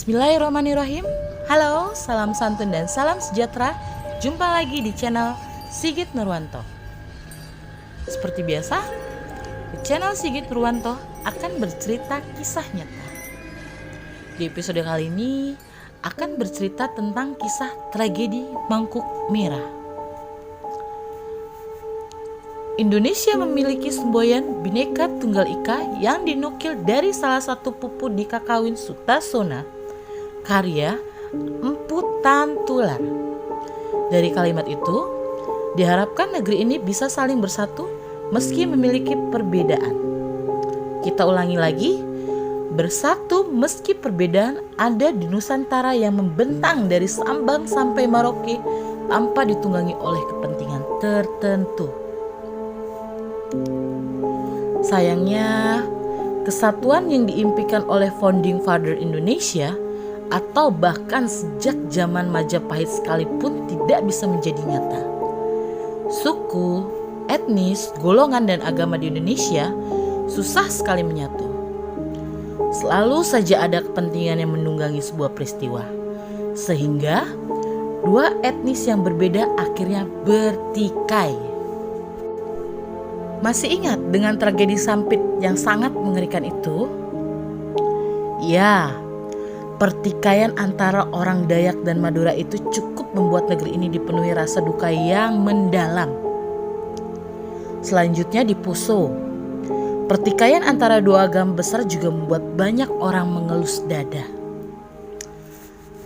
Bismillahirrahmanirrahim. Halo, salam santun dan salam sejahtera. Jumpa lagi di channel Sigit Nurwanto. Seperti biasa, di channel Sigit Nurwanto akan bercerita kisah nyata. Di episode kali ini akan bercerita tentang kisah tragedi Mangkuk Merah. Indonesia memiliki semboyan Bhinneka Tunggal Ika yang dinukil dari salah satu pupu di Kakawin Sutasona, karya Empu Tantular. Dari kalimat itu, diharapkan negeri ini bisa saling bersatu meski memiliki perbedaan. Kita ulangi lagi, bersatu meski perbedaan ada di Nusantara yang membentang dari Sabang sampai Merauke tanpa ditunggangi oleh kepentingan tertentu. Sayangnya, kesatuan yang diimpikan oleh Founding Father Indonesia atau bahkan sejak zaman Majapahit sekalipun tidak bisa menjadi nyata. Suku, etnis, golongan dan agama di Indonesia susah sekali menyatu. Selalu saja ada kepentingan yang menunggangi sebuah peristiwa, sehingga dua etnis yang berbeda akhirnya bertikai. Masih ingat dengan tragedi Sampit yang sangat mengerikan itu? Ya, pertikaian antara orang Dayak dan Madura itu cukup membuat negeri ini dipenuhi rasa duka yang mendalam. Selanjutnya di Poso, pertikaian antara dua agama besar juga membuat banyak orang mengelus dada.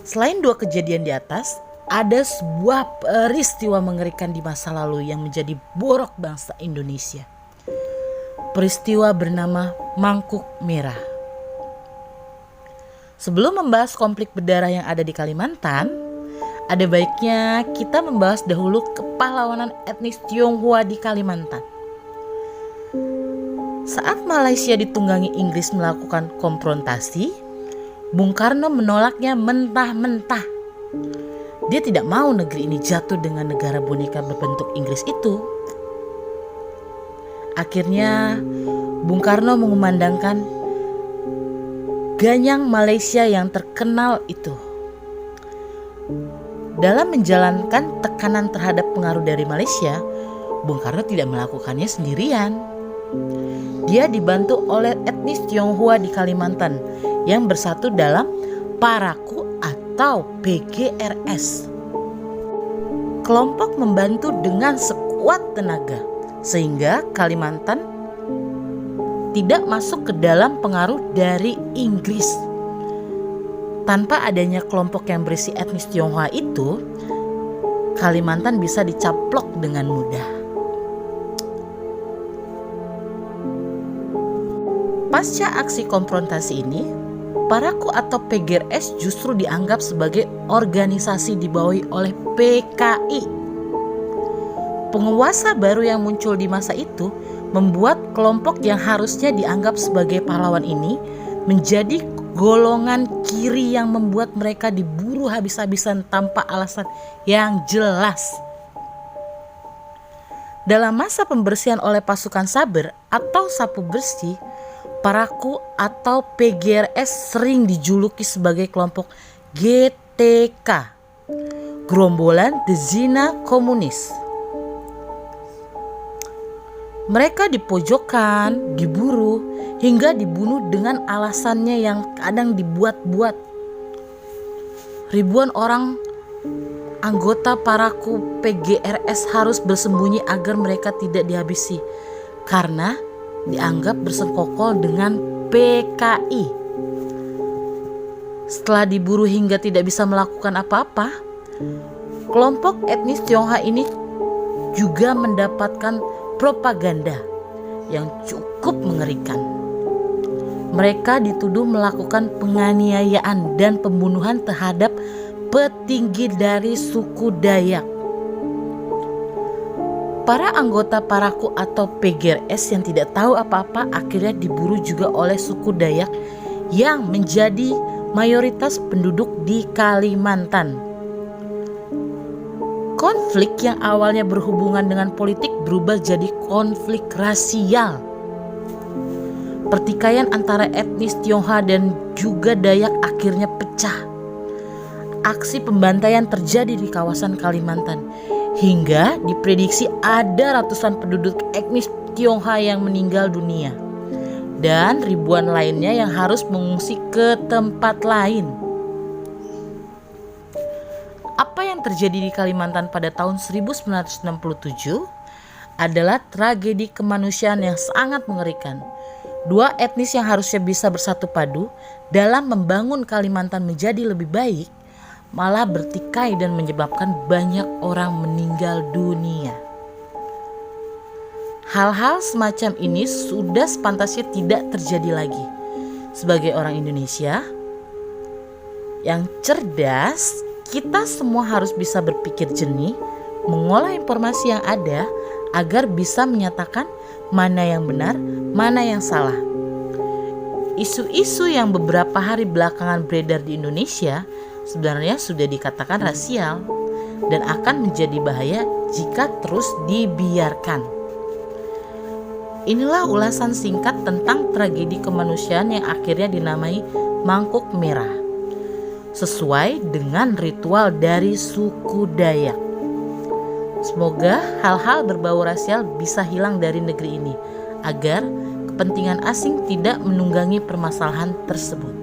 Selain dua kejadian di atas, ada sebuah peristiwa mengerikan di masa lalu yang menjadi borok bangsa Indonesia. Peristiwa bernama Mangkuk Merah. Sebelum membahas konflik berdarah yang ada di Kalimantan, ada baiknya kita membahas dahulu kepahlawanan etnis Tionghoa di Kalimantan. Saat Malaysia ditunggangi Inggris melakukan konfrontasi, Bung Karno menolaknya mentah-mentah. Dia tidak mau negeri ini jatuh dengan negara boneka berbentuk Inggris itu. Akhirnya, Bung Karno mengumandangkan Ganyang Malaysia yang terkenal itu. Dalam menjalankan tekanan terhadap pengaruh dari Malaysia, Bung Karno tidak melakukannya sendirian. Dia dibantu oleh etnis Tionghoa di Kalimantan yang bersatu dalam Paraku atau PGRS. Kelompok membantu dengan sekuat tenaga sehingga Kalimantan tidak masuk ke dalam pengaruh dari Inggris. Tanpa adanya kelompok yang berisi etnis Tionghoa itu, Kalimantan bisa dicaplok dengan mudah. Pasca aksi konfrontasi ini, Paraku atau PGRS justru dianggap sebagai organisasi dibawahi oleh PKI. Penguasa baru yang muncul di masa itu membuat kelompok yang harusnya dianggap sebagai pahlawan ini menjadi golongan kiri yang membuat mereka diburu habis-habisan tanpa alasan yang jelas. Dalam masa pembersihan oleh pasukan Saber atau sapu bersih, Paraku atau PGRS sering dijuluki sebagai kelompok GTK, Gerombolan Dzina Komunis. Mereka dipojokkan, diburu, hingga dibunuh dengan alasannya yang kadang dibuat-buat. Ribuan orang anggota Paraku PGRS harus bersembunyi agar mereka tidak dihabisi karena dianggap bersengkokol dengan PKI. Setelah diburu hingga tidak bisa melakukan apa-apa, kelompok etnis Tionghoa ini juga mendapatkan propaganda yang cukup mengerikan. Mereka dituduh melakukan penganiayaan dan pembunuhan terhadap petinggi dari suku Dayak. Para anggota Paraku atau PGRS yang tidak tahu apa-apa akhirnya diburu juga oleh suku Dayak yang menjadi mayoritas penduduk di Kalimantan. Konflik yang awalnya berhubungan dengan politik berubah jadi konflik rasial. Pertikaian antara etnis Tionghoa dan juga Dayak akhirnya pecah. Aksi pembantaian terjadi di kawasan Kalimantan, hingga diprediksi ada ratusan penduduk etnis Tionghoa yang meninggal dunia dan ribuan lainnya yang harus mengungsi ke tempat lain. Apa yang terjadi di Kalimantan pada tahun 1967 adalah tragedi kemanusiaan yang sangat mengerikan. Dua etnis yang harusnya bisa bersatu padu dalam membangun Kalimantan menjadi lebih baik malah bertikai dan menyebabkan banyak orang meninggal dunia. Hal-hal semacam ini sudah sepantasnya tidak terjadi lagi. Sebagai orang Indonesia yang cerdas, kita semua harus bisa berpikir jernih, mengolah informasi yang ada agar bisa menyatakan mana yang benar, mana yang salah. Isu-isu yang beberapa hari belakangan beredar di Indonesia sebenarnya sudah dikatakan rasial dan akan menjadi bahaya jika terus dibiarkan. Inilah ulasan singkat tentang tragedi kemanusiaan yang akhirnya dinamai Mangkuk Merah, sesuai dengan ritual dari suku Dayak. Semoga hal-hal berbau rasial bisa hilang dari negeri ini, agar kepentingan asing tidak menunggangi permasalahan tersebut.